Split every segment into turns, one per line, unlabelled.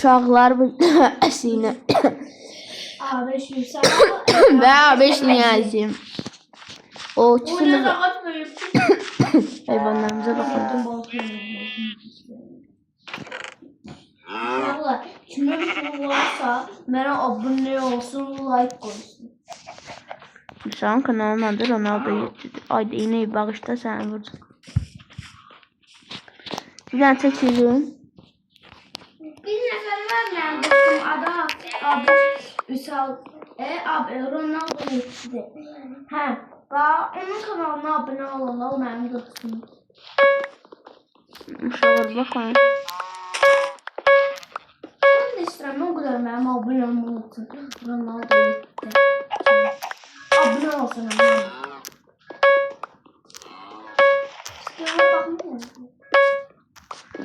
uşaqlar bu əsinə.
A5 yüksək.
Və A5 niyazim. O
Bu
çişini
ne rahat böyle.
hayvanlarımıza baxın.
Valla kime bir şey varsa bana abone olsun, like koysun.
Uşağın kanalının adı Ronaldo YouTube'dur. Ayda iğneyi bağışda səni vuracaq. Bir dənə çəkirim.
Bir nefer var ben dostum adı abi Üsal abi Ronaldo yetişti. He. Onun kanalına abone olanlar o benim dostum.
Uşaqlar baxın.
Ben de istedim o kadar benim abonem olsun. Ronaldo yetişti. Abone olsun ama. Sıkıma bakmıyor.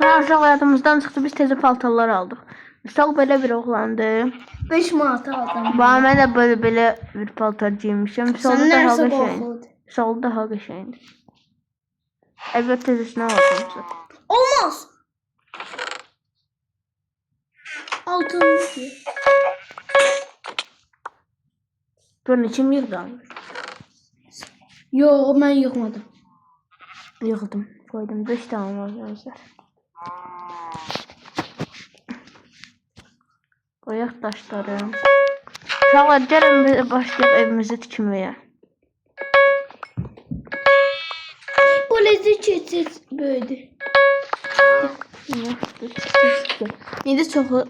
Və uşaq həyatımızdan çıxdı, biz təzə paltarlar aldıq. Uşaq belə bir oğlandı.
5 manata aldım.
Mən də belə bir paltar giymişəm.
Sen
Solda daha
neresi
qəşəngdir.
bozuldu?
Solda daha qəşəngdir. Əlbəttə təzəsinə alacağım.
Olmaz. Altındaki.
Görün içim yığdı.
Yok ben yıkmadım.
Yığdım. Koydum. 5 tane var arkadaşlar. Qoyaq daşları. Uşaqlar gəlin başlayaq evimizi tikməyə.
Bu lezzet çetsiz böyüdü.
İndi çoxu.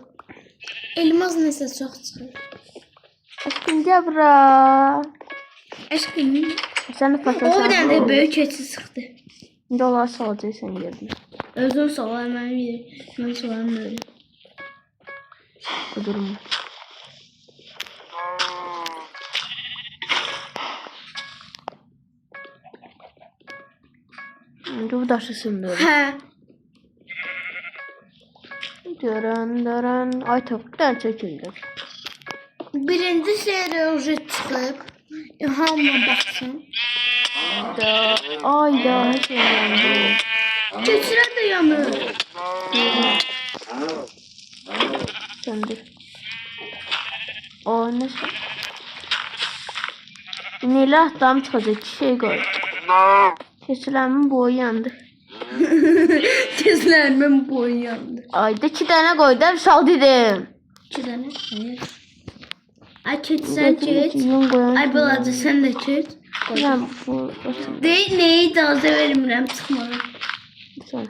Elmas nəsə çox çıxır.
Aşkım gəl bura.
Aşkım.
Sən də
O
faşa
bir dənə də böyük keçi çıxdı.
İndi onları salacaqsan yerinə.
Özün solar mən yerim. Mən solarım öyle.
Qudurma. İndi bu daşı sındırır.
Hə.
Dörən. Ay topdan çəkildir.
Birinci seriya уже çıxıb. Hamma baxsın.
Ay da hər şey yandı.
Keçirə də yanır.
Söndür. O nəsə? Nelə atlam çıxacaq, 2 şey qoy. Keçiləmin boyu yandı.
Keçilərimin boyu yandı.
Ayda 2 dənə qoy da sal dedim.
2 dənə. Ay keçsən keç.
Ay
Ay balaca sən də keç.
Qoyam bu.
Deyil nəyə icazə vermirəm çıxmağa.
Sən.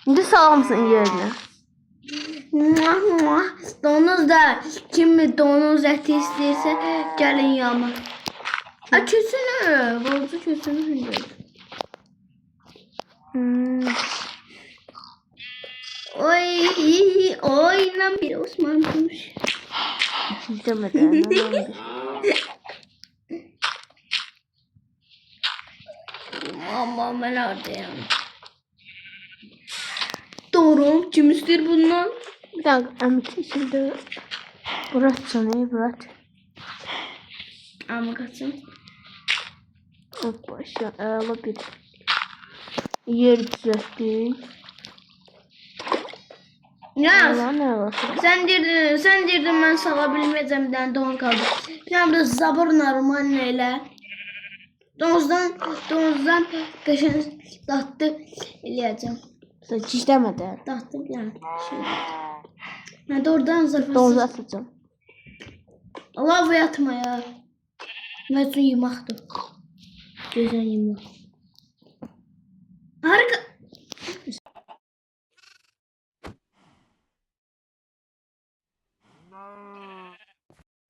İndi salamsın yerinə.
Donuz da kimi donuz əti istəyirsə gəlin yama. Ay keçsənə. Balaca keçsənə. Oy lan bir Osman bulmuş.
İzləmədən.
Mama ben oradayım. Doğru. Kim ister bundan?
Bir dakika əmi keçildi. Burat səni, Burat.
Ama kaçın.
Başa əla bir yer düzəltdik.
Yaz.
Allah'ın əlası.
Sen dirdin ben sala bilmeyeceğim bir tane don kaldı. Bir tane de zabır normal neyle. Donuzdan kaşın tahtı eləyəcəm.
Sən çişləmədən.
Tahtı yani şey. Ben de oradan zarfasız.
Donuzu atacağım.
Allah bu yatma ya. Məcun yemaqdır. Gözən yemək. Harika.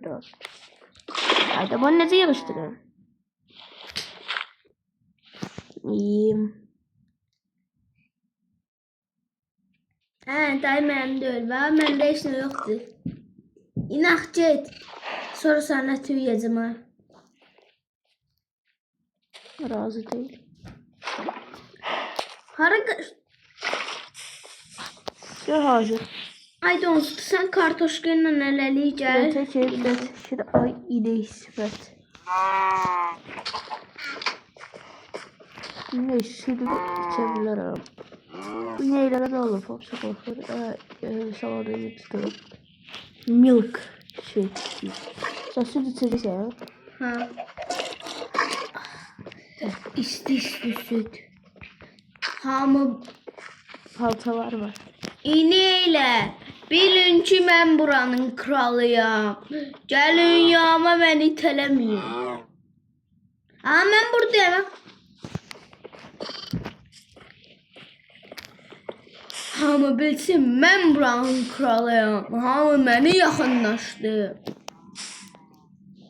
Biraz. Hayda bunu necə yığışdırırım? İyiyim.
Dayı mənim deyil. Məndə heç nə yoxdur. İnaq get. Sonra sənə tüyəcəm ha.
Razı değil.
Harika.
Gör hazır.
Ay donuz sen kartoşka ilə nələlik gəl.
Şurada ay inek sifət. Ne şurada içebilirim. Bu neylərə də olur, popsicle salada tutuyor. Milk şey. Sen süt içeceksin.
Ha. İsti süt. Hamı
Paltalar var.
İneyle. Bilin ki mən buranın kralıyam. Gəlin yağma məni itələməyin. Ha, mən buradayım. Hamı bilsin mən buranın kralıyam. Hamı məni yaxınlaşdı.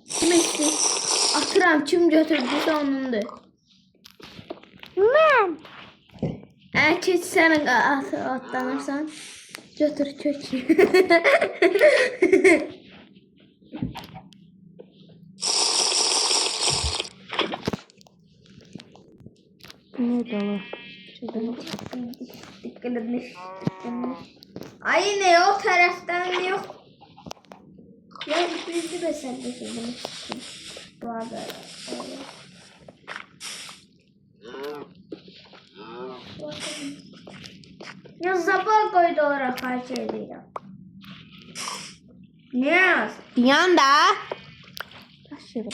Kim etdi? Atıram, kim götürdüysə onundur.
Mən.
Keç sən atlanırsan. Götür kök.
Ne dolu?
Ay ne o taraftan yok. Ya bizi de sen de söylemek istiyorum. Bu arada. Ya zabor koydu olarak parça ediyor. Ne yaz?
Bir yanda. Aşırı.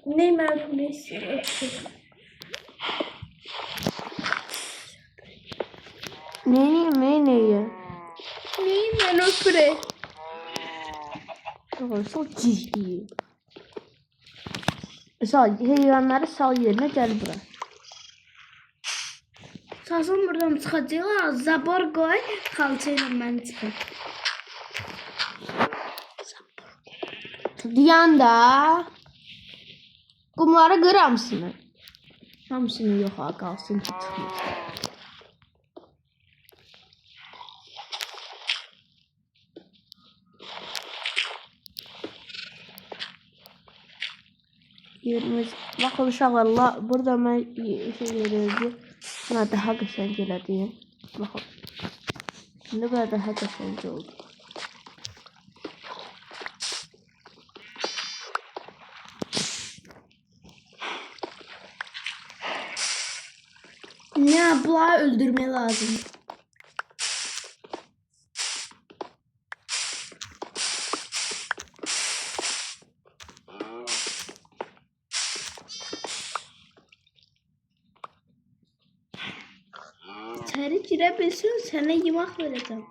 Ne merhamesi?
Neyi?
Neyim ben o süre?
Çok ciddi. Sal, heyvanları sal yerine gel bura.
Sazın buradan çıkacağım. Zabor koy. Kalçayla ben çıkayım.
Diyanda. Kumları kır hamsını. Hamsını yok ha, kalsın ki çıkmıyor. Yerimiz, bakın uşaqlar, burada mən şey verirdi. Buna daha qəşəng elədi. Baxın. Şimdi burada daha qəşəng oldu.
Ne abla öldürme lazım. İçeri girebilsin, sana yemek vereceğim.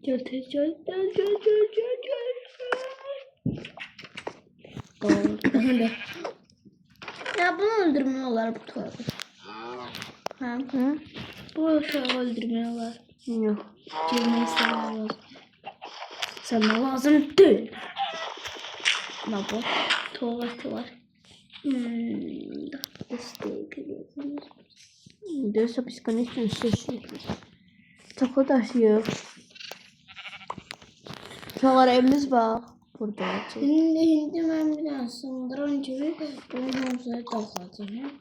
Gel. Doğru. Ya bunu öldürmüyorlar bu tuvalı. Ha?
Hı?
Bu tuvalı öldürmüyorlar.
Yok.
Girmeyi sana lazım. Sana lazım değil. Ne bu? Tuvaleti var.
Дальше бесконечно источник. Такой taşıyor. Uşaqlar evimiz bak. Burada.
Şimdi ben biraz sındıran gibi bunu ortaya takacağım.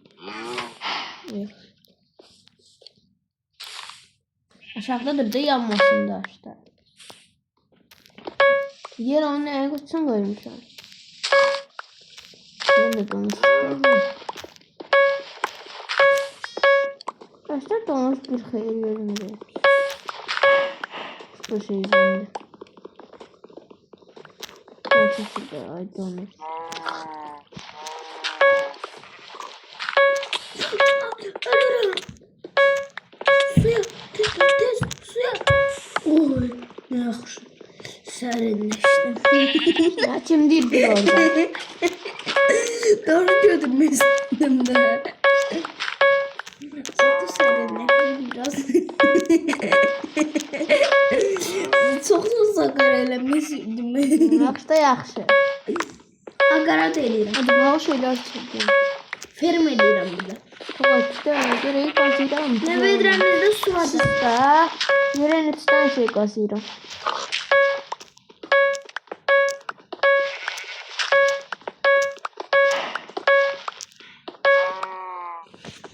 Yok. Aşağıdadır da yanmasın da işte. Yer onun en kutusunu koymuşlar. Yine donuşlar. Arkadaşlar donuş bir hayır görünüyor. Bu şey üzerinde. Ben şekilde ay donuş.
Ölürüm. Suya, tez, suya. Oy, ne yaxşı. Serinleştim.
Ya kim değil bir orada.
Doğru gördüm üstümde. Çok da serinleştim biraz. Çok da sakar eləmişdim.
Yaxşı da yaxşı.
Hakaret edirəm.
Hadi bu şeyler çekin.
Ferm edirəm burada.
Çok açıkta göre kazıyorum.
Ne vedrəmizdə su var.
Sizdə yerin içdən şey qazıyıram.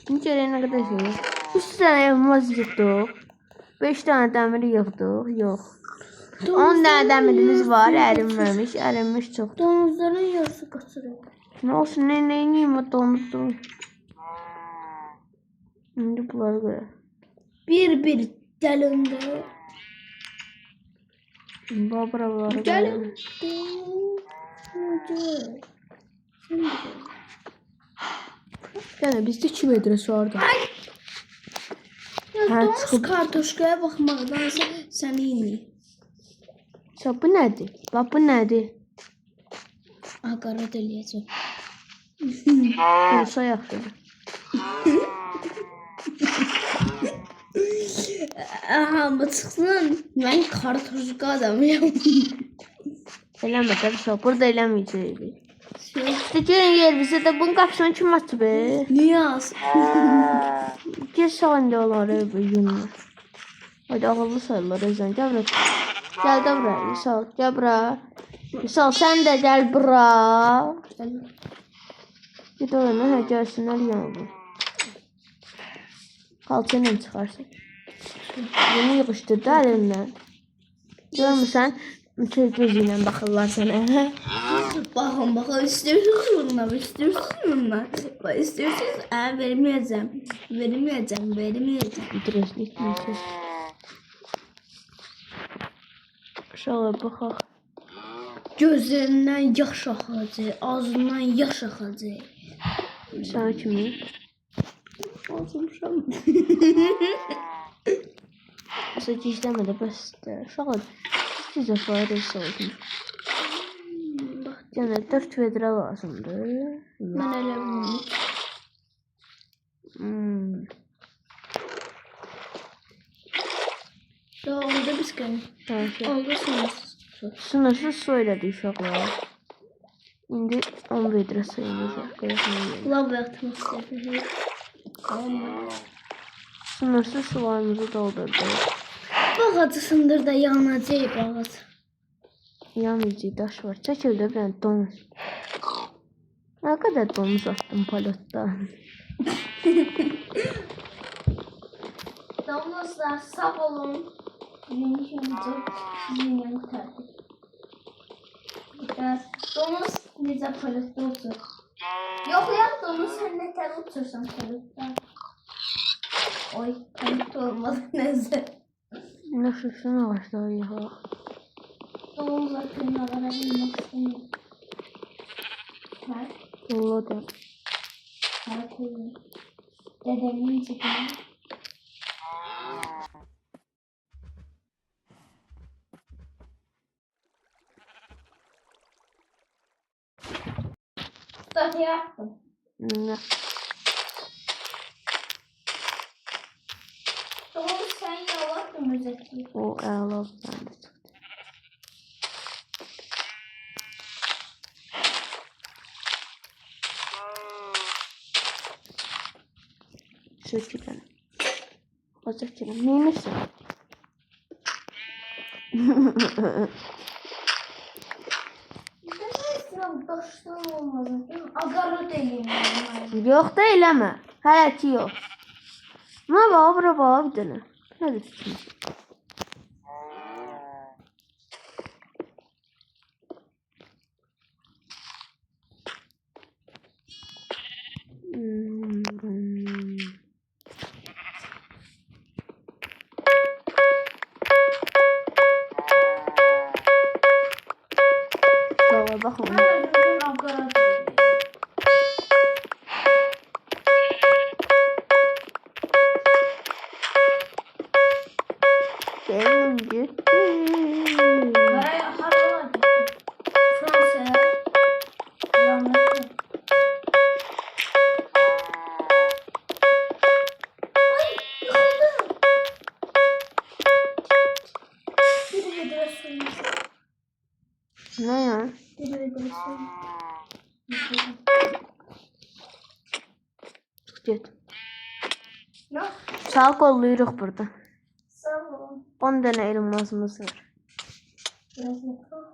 İncəliyə nə qədər şey. 3 dənə elmas yığdıq. 5 dənə dəmir yığdıq. Yox. 10 dənə dəmirimiz var, ərinməmiş. Ərinmiş çox.
Domuzların yarısı qaçırıyor.
Nə olsun, neyim o domuzdur. İndi bunları görə.
Bir gəlində.
Buraları
Gəlin.
Yəni bizdə 2 metrəsi orada.
Ya domuz kartoşkaya baxmaqdansa səni yeyir.
Bu nədir? Bax bu nədir?
Haqaret eləyəcək.
Olsa yaxşıdır.
Hamı çıxsın, mən kartoşka adamıyam.
Eləmə də bir şey. Burada eləməyəcəyik. İşte gelin yer bize de bunun qapısını kim açıb?
Niyə az?
Gel sağında olar bir günlər. Hadi ağıllı sayılır Özən. Gəl bura. Gəl də bura. İsal, gəl bura. İsal, sən də gəl bura. Git orana, hə, gəlsinlər yanılır. Qalça ilə çıxarsın. Bunu yığışdır da əlindən. Görmürsən, gözü ilə baxırlar sənə.
Baxın, istiyorsunuz bunlar, Bak istiyorsunuz, vermeyeceğim.
İtirazlı etməyəcək. Şöyle baxaq.
Gözlerinden yaş axacaq, ağzından yaş axacaq.
Sənə kimi?
Ağzımşam.
Aslında gizləmədə bəsdir. Uşaqlar, siz də faydası olsun. Bax, yəni 4 vedrə lazımdır.
Mən elə bilmirəm. Ya onda biz gəlin. Oldu sınırsız.
Sınırsız su elədi uşaqlar. İndi 10 vedrə sayılacaq.
Lav vaxtımız istəyir.
Sınırsız sularımızı doldurduq.
Bağacı sındır da yanacaq bağac.
Yanıcı daş var. Çəkildə bir dənə domuz. Nə qədər domuz atdım palotda.
Domuzlar sağ olun. Yenincə sizin tərtib. Domuz necə palotda uçur? Yox ya, domuz sən nətər uçursan palotda? Oy, panik olmadı nəzər.
Nasıl şuna başlar ya?
Domuzlar kıymalara bilmək istəmir. Hə?
Yolladım.
Hə, kıyım. Dədəmin çəkimi. Start yaptım.
Nə?
Domuz sən yalatdın özəki.
O əla bəndə çıxdı. Sökülən. Azəkilən. Neynəsin?
Demək daşdan olmaz. Agarat eləyim.
Yox da eləmə. Hələ ki yox. Nə var, bura bax bir dənə. Nədir ki? Şöyle bakın.
Agarat
Gelin gitti.
haralar Fransa'ya. Rahmetli. Ay, yıkıldım. Bir vidre suyum.
Ne ya?
Bir vidre suyum.
Git.
Ne?
Sağ kolluyuruq burada.
Sağ olun.
10 dənə elmasımız var.
Biraz yakın.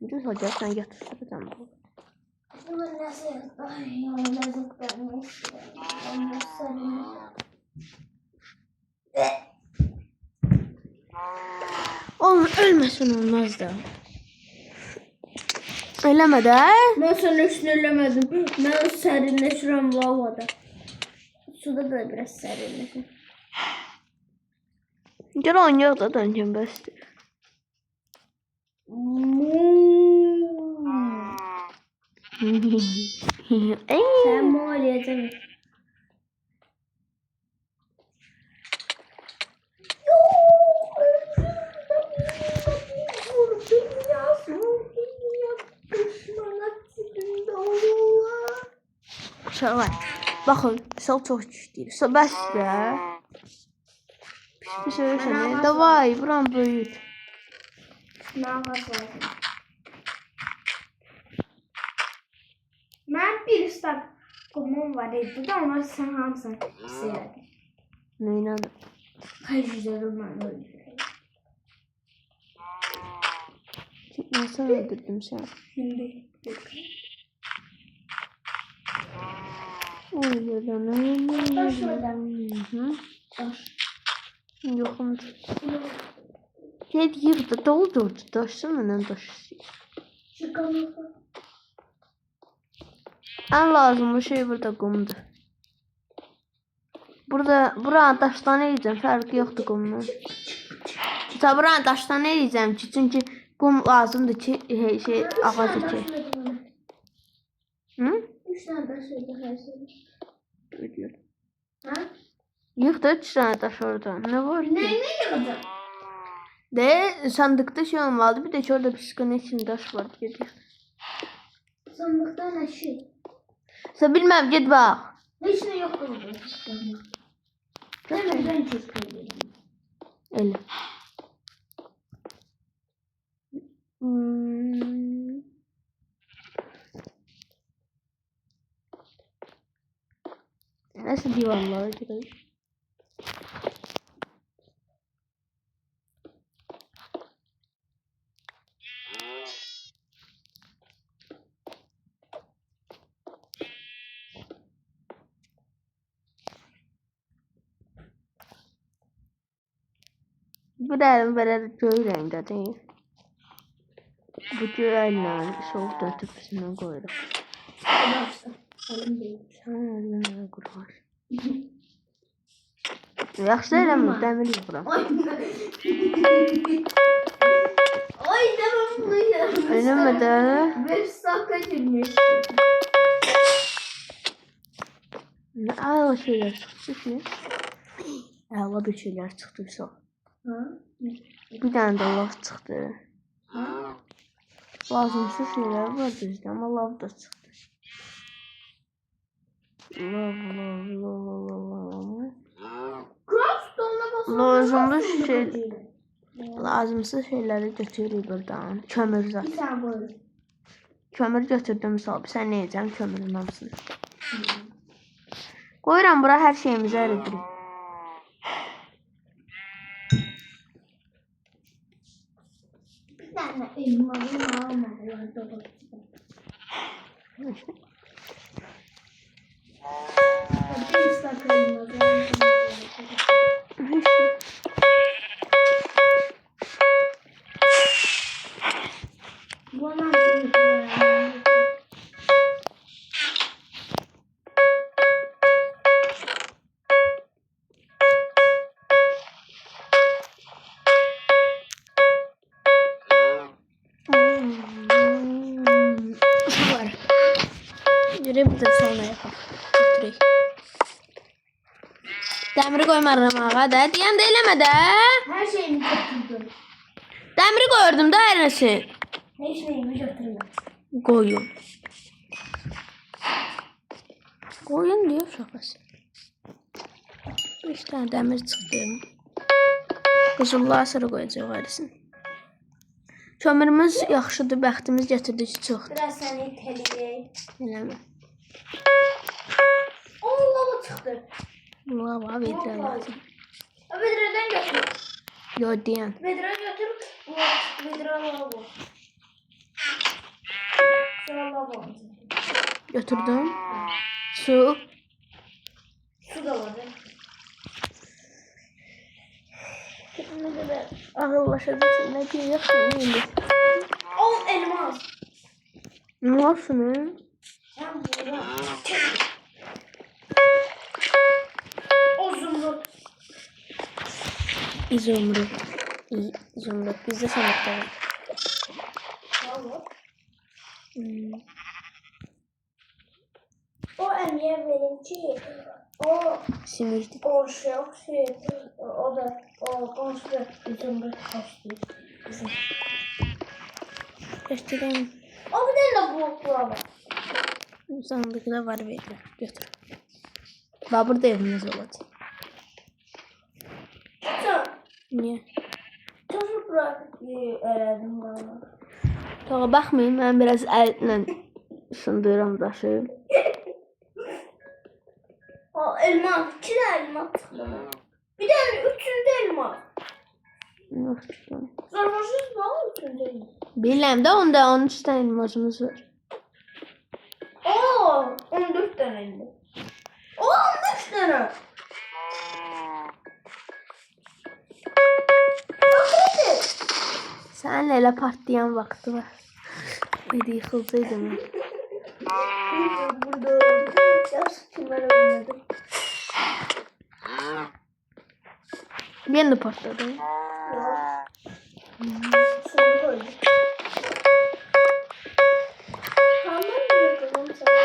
Düz hocam sen yatıştıracağım.
Bunun nasıl? Ay ya lezzet vermiş. Onu sarayım.
Oğlum ölmesin olmaz da. Eləmə də.
Ben sana üstüne eləmedim. Ben serinleşiyorum lavada. Suda da biraz serinleşim.
Gəl oynayaq da döncəm bəsdir.
Sen mi oynayacaksın?
Uşaqlar, baxın, sol çox güclüyür. Bəs də. Pis söyləsən, davay, buram böyüt.
Ne yapalım? Ben bir ıslak kumum var dedi ama sen hamısını sevdin.
Neylə?
Kaç yüzerim ben öyle.
Nasıl öldürdüm sən?
Şimdi. Taş oradan. Taş.
Yoxum. Gel yığdı, doldurdu. Daşsın məndən daş istəyir.
Çıkamazsa.
Ən lazımlı şey burada qumdur. Buranı daşdan eləyəcəm, fərqi yoxdur qumdan. Buranı daşdan eləyəcəm ki, çünki qum lazımdır ki, şey ağac əkək. Hı?
3 tane taş ödü her şey.
Ödüyor.
Ha?
Yığ da 3 tane daş oradan. Ne var ki?
Ne yiyeceğim?
De sandıkta şey olmalı. Bir de şurada bir sıkıntı için taş var. Gidiyor.
Sandıkta ne şey?
Sen bilmem git bak.
Hiç ne yok burada. Hemen ben çıkıyorum.
Öyle. Hmm. Nasıl divanlara girelim? Bu da böyle göy rengde değil. Bu göğeyle soğukta tepesine koyduk. Sen ellerine kurban. Yaxşı eləmir, dəmir yığıram.
Ay demem bunu ya.
Eləmə də.
5 dakika girmiş.
Nə əla şeylər çıxdı ki. Əla bir şeylər çıxdı bir çox.
Ha?
Bir dənə də lav çıxdı.
Ha?
Lazımsız şeylər var düzdür, amma lav da çıxdı. Lav.
Craftstone'la basın.
Lazımsız şeyləri götürürük buradan. Kömür zat.
Bir tane koy.
Kömür götürdüm sağ ol. Sən nə edəcəm kömürün hamısını. Qoyuram bura hər şeyimizi əridirik.
Bir tane elmalı almalı. Bir ıslak elmalı. Bana
Görebiliriz sonra yapalım. Götürək. Dəmiri qoymaram ağa da. Deyən də eləmə də.
her şeyimi götürdüm.
Dəmiri qoyurdum da hər nəsi.
Her şeyimi götürdüm.
Qoyun. Qoyun diyor şakası. 5 tane dəmir çıxdı. Qızıllar sıra qoyacaq ayrısını. Kömürümüz yaxşıdır, bəxtimiz gətirdi ki, çoxdur.
Biraz seni iteleyeyim.
Eləmə.
Allah çıktı.
Lava vedrə lazım.
Vedreden götür.
Yo deyən.
Vedre götür. Vedre lava. Şöyle lava.
Götürdüm. Su.
Su da var.
Ne kadar ağırlaşacaksın. Ne diyorsun? Neydi?
10 elmas.
Ne olsun?
Ben burada. O zümrüt.
İzumrut. İzumrut. Bizde sanatlar var.
Tamam.
Hmm.
O emniye benimki. O
Sinirdi.
o şey o da o konuşuyor. Zümrüt kaçtı.
Gerçekten
O bir tane de bloklar var.
sandıkta var böyle. Götür. Babur da evimiz olacak.
Sen
Niye?
çocuk bırakıp öğrendim bana.
Tağa bakmayın. Ben biraz eline sındırıram daşı.
O elma, 2 tane elma çıktı. Bir tane 3. elma. Sarhoşuz mu o 3. elma?
Bilmem de onda 13 tane elmasımız var.
Oo, 14 tane elma. O 15 tane. Bakın.
Sen hele partlayan vakti var. Hadi yıkılsaydım.
Burada yaş kimler oynadı?
Ben de patladım.
Yok. Şunu koydum. Tamam mı yapalım sana?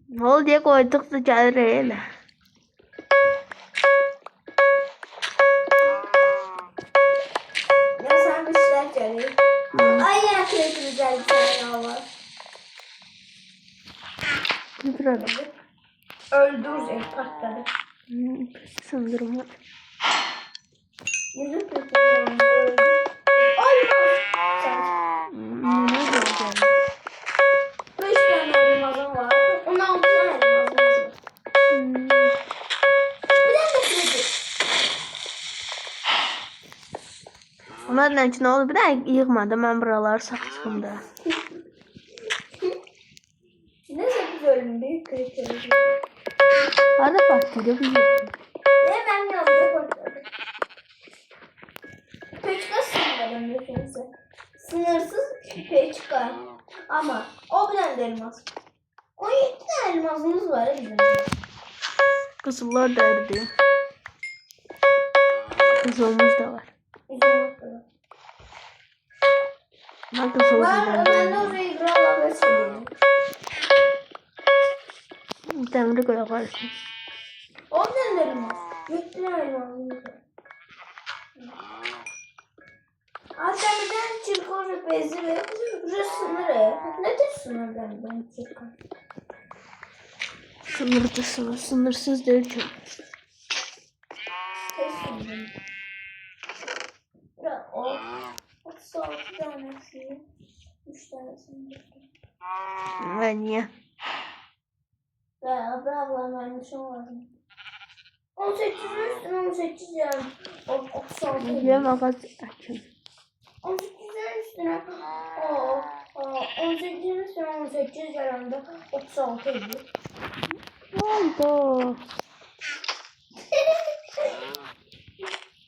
Ne oldu diye koyduk da gelir öyle.
Ya sen bir şeyler söyle. Ay ya sürekli güzel bir tane var.
Götürelim.
Öldürürüz patladı.
Sındırma.
Yüzü kötü öldü. Ay sen.
Ne oldu?
5 tane elmazım var. 16 tane elmazımız var. Bir tane de kredi.
Onlarla için oldu bir de yıkmadı. Ben buraları saktım da.
Ne 8 bölüm büyük kredi.
Hadi partide bir yıktım.
Hemen yanında patladı. Peçka sınırlarım hepinize. Sınırsız peçka. Ama o bilen de elmas. 17 tane elmasımız var ya bizim.
Kızıllar da eridi. Kızılımız da var.
Bizim yok.
Ben kızılımız
Var ben de orayı krala besliyorum.
Demiri koyarsın.
O bilen de elmas. 7 tane elmasımız var. Hatta bir tane çirkon bezi ve burası sınırı. Nedir sınır ben çirkon?
Sınırda sınır. Sınırsız değil ki.
Kesin. Ya o 36 tanesi. 3 tanesini.
Ve niye?
Ya ablam vermiş olmadım. 18'in üstüne 18 yani. 36.
Niye makas açın?
18'in üstüne. O 18'in üstüne 18 yarında 36 ediyor.
Ne oldu?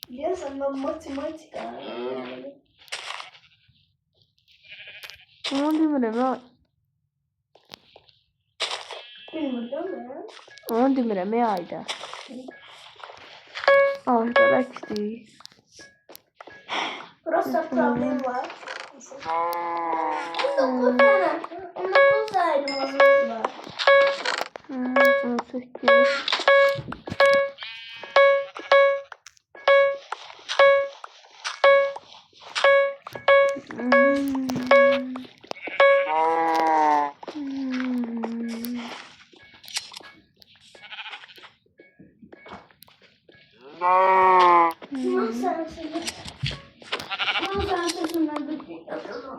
Ya senden matematik
Ne oldu bana?
bilmiyorum ya.
Onu demireme ayda. Ağaçlar açtı.
Burası problem var. 19 tane. 19 tane elmasımız var.
18.
Nasıl sen şimdi? Nasıl sen sesinden bir şey yapıyorsun?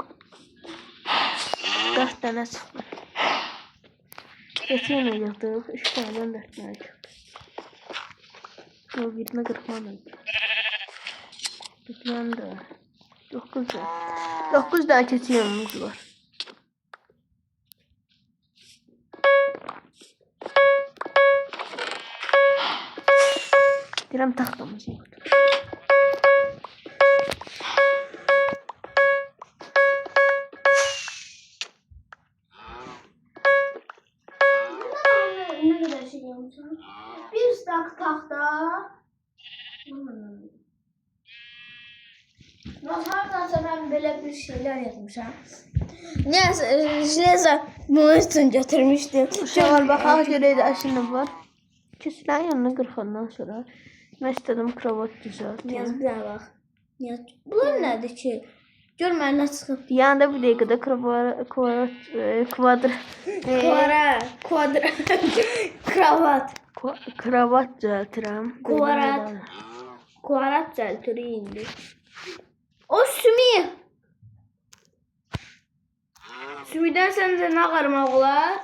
4 tane çıktı. Geçemeyecektik. 3 taneden 4 tane çıktı. O birini kırpmadım. Bitmeyen de 9 da. 9 daha keçiyemimiz var. Deyirəm taxtamızı yoxdur.
Ne kadar şey yapmışsın? Bir stak tahta. Nasıl ben böyle bir şeyler yapmışım. Neyse bunu için getirmiştim.
Uşaqlar baxaq görək də aşınım var. Kesilen yanına qırxandan sonra mən istədim kravat düzəltdim.
Niyaz bir daha bak. Niyaz. Bunlar nedir ki? Gör mən nə çıxıb.
Yanında bir dəqiqədə
Kravat.
kravat düzəltirəm.
Kuarat düzeltir indi. O sümü. Sümüden sence ne karmak olar?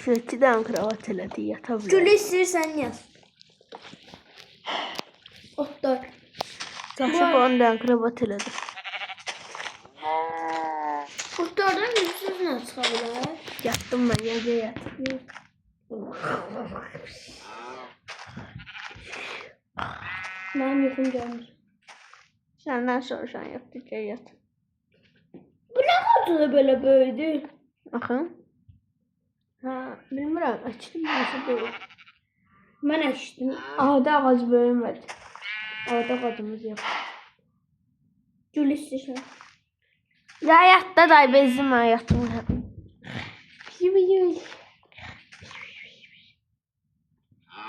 Şöyle 2 dənə kravat elədi, yata bilər.
Gülü istiyorsan yaz. Otlar.
Çaşıb 10 dənə kravat elədi.
Otlardan yüzsüz ne çıkabilir?
Yatdım mən, gecə yatdım.
Benim yukum gelmiş.
Səndən soruşan yoxdur, gəl yat.
Bu ne kadar böyle böyüdü?
Axın. Ha, bilmirəm, açdım nasıl böyük.
Ben açtım.
Ağda ağac böyümədi. Ağda ağacımız yox.
Gülü istiyorsan.
Ya yatda day bezdim mən yatdım.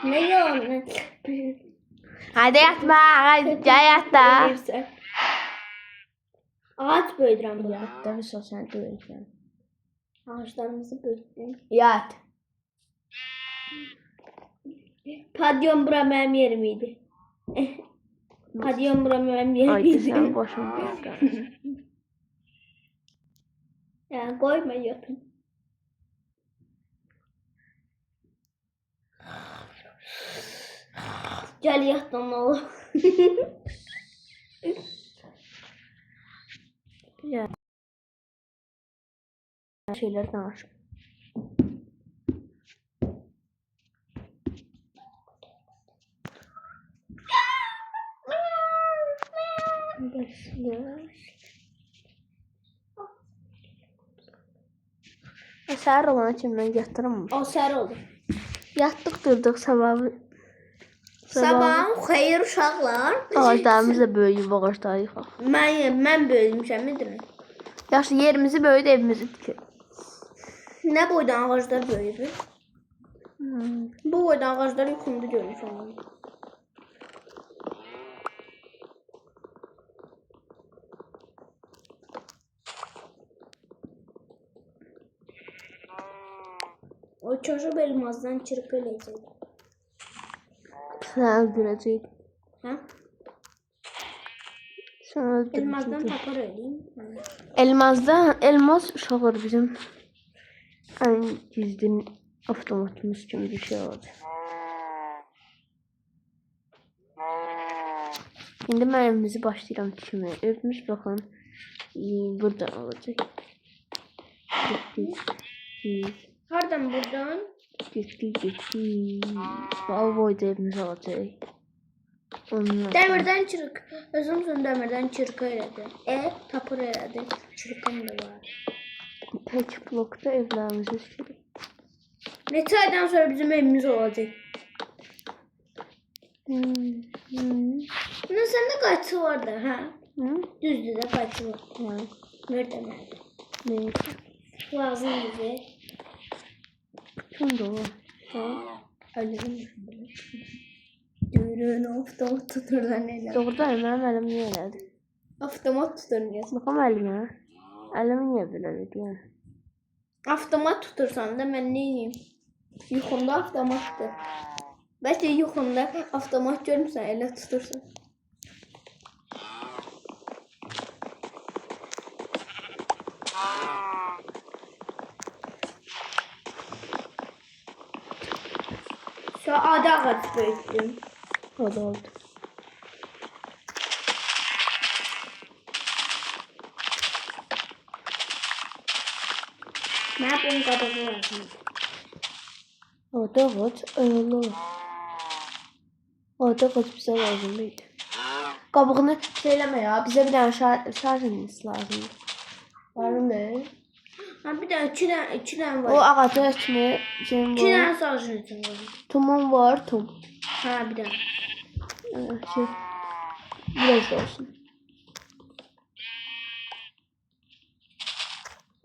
Ne yalan?
Hadi yatma, hadi yat da.
Bilirsen. Ağaç büyüdürəm burada.
Yat da bir sən böyüksən.
Ağaçlarımızı büyüttüm.
Yat.
Padyon bura benim yerim idi. Padyon bura benim yerim
Aydı
idi.
sən başım büyük.
Ya koyma yatın. Gel yattan olur.
Ya. Şeyler danış. Səhər olan kimdən yatırım mı?
O ser oldu.
Yatdıq durduk sabahı.
Sabahın xeyir uşaqlar.
Ağaclarımız da böyüyüb ağaclarıyıq.
Mən böyümüşəm müdürüm.
Yaxşı yerimizi böyüdü evimizi tikir.
Ne boydan ağaclar böyüdü? Bu boydan ağaclar yuxumda görmüşəm. O çaşıb elmazdan çırpı eləyəcək.
Sən öldürəcək.
Hə?
Sən öldürəcək.
Elmazdan tapar eləyim.
Elmas uşaqlar bizim ən gizli avtomatımız kimi bir şey oldu. İndi mən evimizi başlayıram tikməyə. Evimiz baxın buradan olacaq.
Hardan buradan?
Getdi. Bax boyda evimiz olacaq.
Dəmirdən çırıq. Özüm üçün dəmirdən çırıq elədi. Tapır elədi. Çırıqım da var.
Tek blokda evlərimizi sürüb.
Neçə aydan sonra bizim evimiz olacaq? Bunun səndə qayçı var da, hə? Düzdür də qayçı var. Nerede nerede?
Neyse.
Lazım bize.
Şunda var.
Ölürüm şimdi. Dürün avtomat tuturlar neler.
Doğrudan mənim əlim niyə elədi?
Avtomat tuturmuyor.
Baxam əlimə. Əlimi niyə belə elədi yəni?
Avtomat tutursan da ben neyim? Yuxumda avtomatdır. Bəlkə yuxumda avtomat görmüsən, elə tutursan. Şu ada ağaç büyüttüm.
O da oldu.
Mənə bunun qabağı lazımdır.
Orada ağac ayarlı. Orada ağac bize lazım değil. Kabukunu söyleme ya. Bize bir tane şarj etmesi lazım. Lazım değil.
Ha bir de iki tane
O
var.
ağacı açmaya şeyim
İki
var.
tane sarjınıtım var.
Tumum var. Tum.
Ha bir tane.
Şey. Biraz olsun.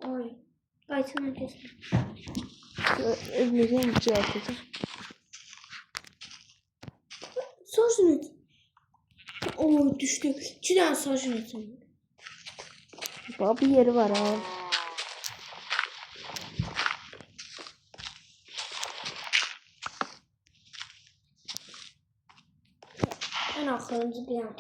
Oy. Qayçın kesin.
Evimizin içi atacak.
Sarjınıt. Oo düştü. İki tane sarjınıtım var.
Bak bir yeri var ha.
En axırıncı bir an.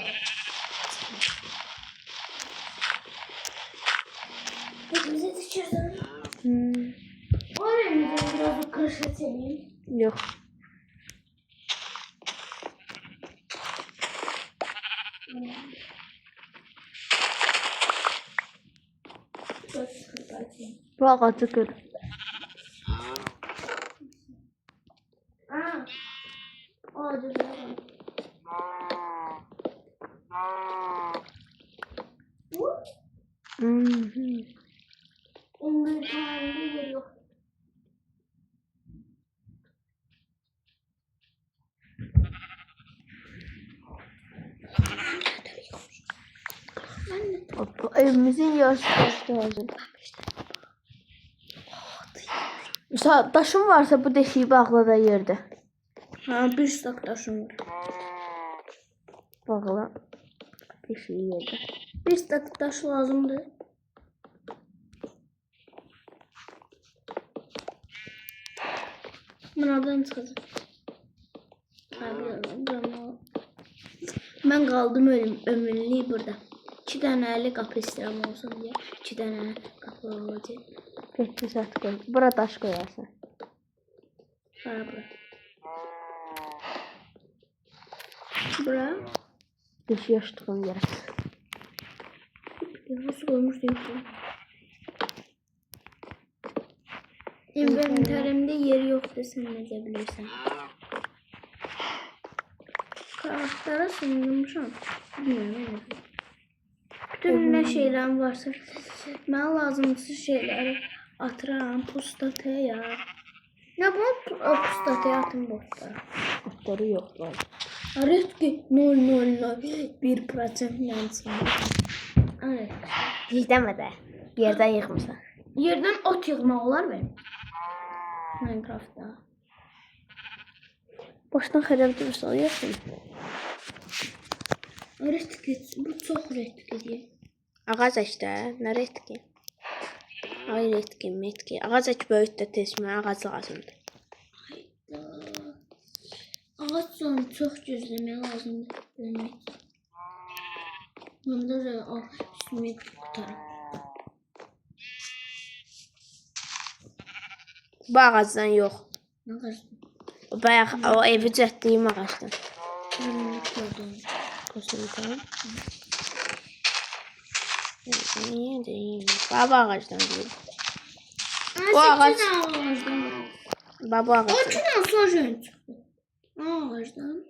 Hepimize düşürdüm. Oraya biraz da kırış edelim.
Yok. Bu ağacı kır.
Aa. O güzel. Onun kendi geliyor.
Evimizin yarısı hazır. Mesela taşın varsa bu deşiği bağla da yerde.
Ha bir stak taşım var.
Bağla. Deşiği yerde.
Bir stak taş lazımdır. Bunlardan çıxacaq. Mən qaldım ömürlük burada. 2 dənə əli qapı istirəm olsun deyə 2 dənə qapı olacaq.
Getdi sat koy. Bura daş koyarsın.
Hara bura. Bura.
Deşiği açtığın yere.
Nasıl koymuş deyim ki. İnventarimdə yeri yoxdur, sən necə bilirsən. Karaktara sınırmışam. Bilmiyorum. Bütün ne şeylerim varsa ben lazımsız şeyleri atıram pustataya. Ne bu pustataya atın botlara.
Otları yok lan.
Aretki 0,01% yansın. Evet.
Hiç deme de. Yerden yıkmışlar.
Yerden ot yığmaq olar benim. Minecraft'ta.
Baştan xərab durursan yersin.
Retki bu çok retki diye.
Ağac işte. Ne retki? Ay retki metki. Ağac aç böyük de tesmə ağac lazımdır.
Ağaç sonu çok gözləmək lazımdır. Demək. Bunda da üstümü tutarım.
Bu ağacdan yox.
Ne kadar?
Bayaq o evi cətdiyim ağacdan.
Gördüm.
Qosundan. Niyə deyim? Bu ağacdan deyim.
O
ağac-
ağacdan.
Bu ağac.
O çiğden soğan çıktı. O ağacdan.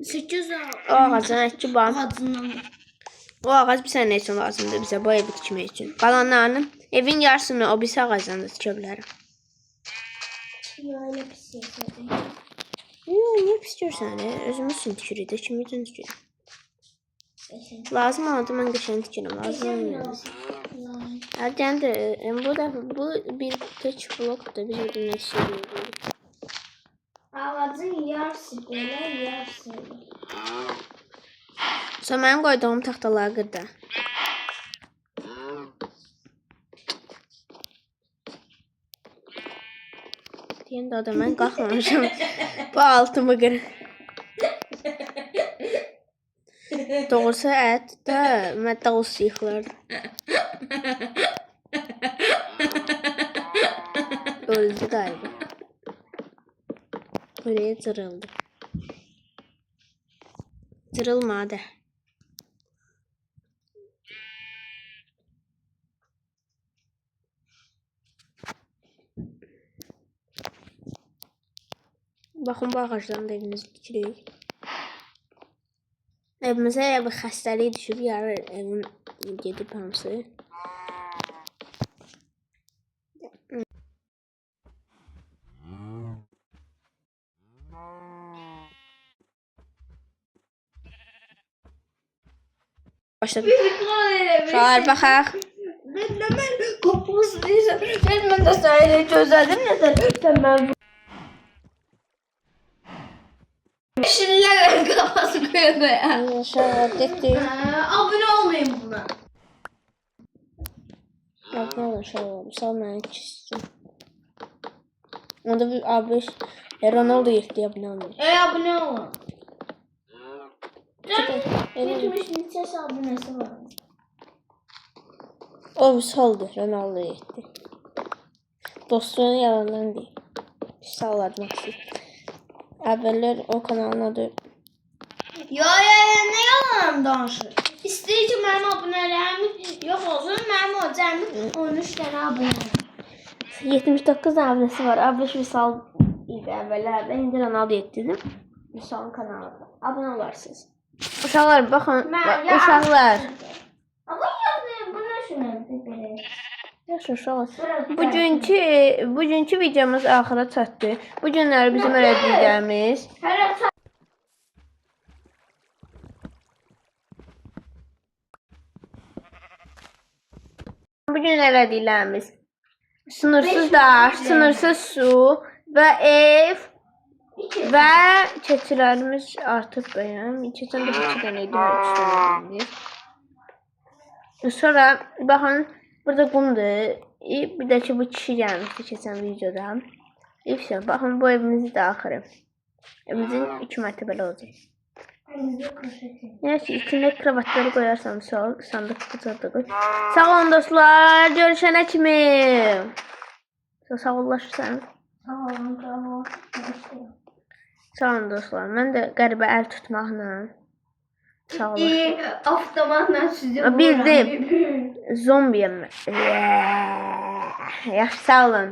8
O ağacdan ətki ban.
ağacından.
O ağac bir sənə üçün lazımdır bizə bu evi tikmək üçün. Qalanlarını evin yarısını o birisi ağacdan da tikə bilərəm.
Ya öyle pis yedim.
Yox, niyə pis görsən? Özümüz üçün tikirik də, kim üçün tikirik? Lazım olanda mən qəşəng tikirəm, lazım olmayan. Ergəndi, bu dəfə bu bir tek blokdur, biz bir nə işləyirik.
Ağacın yarısı böyle yarısı.
Sonra mənim qoyduğum taxtaları qırdı. Deyən də o da mən qalxmamışam. Bu altımı qır. Doğrusu ət də məddə olsa yıxılardı. Öldü galiba. Oraya cırıldı. Cırılmadı. Baxın, bu ağacdan da evimizi dikirik. Evimizə bir xəstəlik düşüb, yarı evin gedib hamısı. Başladı. Şahar baxaq.
Ben kopuz değilse ben de sahile çözedim neden sen ben Şillerin kafası koyuyor ya.
Şahar getdik.
Abone olmayın buna.
Abone olun şahar. Misal mənə kissin. Onda bir abi Ronaldo yetdi abone olmayın.
Abone olun. Gitmiş neçə abonesi var.
O Visal'dı. Ronaldo yetdi. Dostluğunu yalandan değil. Sağlamak istedim. Əvvəllər o kanalın adı
Ya ne yalan danışır. İstəyir ki mənim abunələrim yox olsun. Mənim o cəmi 13 dənə abunəm.
79 abonesi var. Ablaş Visal idi əvvəllərdə. İndi Ronaldo yetdi. Visal'ın kanalı. Abone olarsınız. Uşaqlar baxın. Uşaqlar.
Ama yazmayın. Bu ne şunu?
Yaxşı uşaqlar. Bugünkü videomuz axıra çatdı. Bu günlər bizim öyrədiklərimiz. Bugün öyrədiklərimiz. Sınırsız daş, sınırsız su və ev və keçilərimiz artıq bəyəm. Keçən də 2 dənə idi, 3 dənə idi. Sonra baxın, burada qumdur. Bir də ki, bu kişi gəlmişdi keçən videoda. Baxın, bu evimiz də axırı. Evimizin 2 mərtəbəli olacaq. Neyse, içində kravatları qoyarsan, sandıq qıcada qoy. Sağ olun dostlar, görüşənə kimi. Sağ olun. Sağ olun dostlar. Mən də qəribə əl tutmaqla. Sağ olun.
Avtomatla sizi
Bildim. Zombiyəm mən. Yaxşı, sağ olun.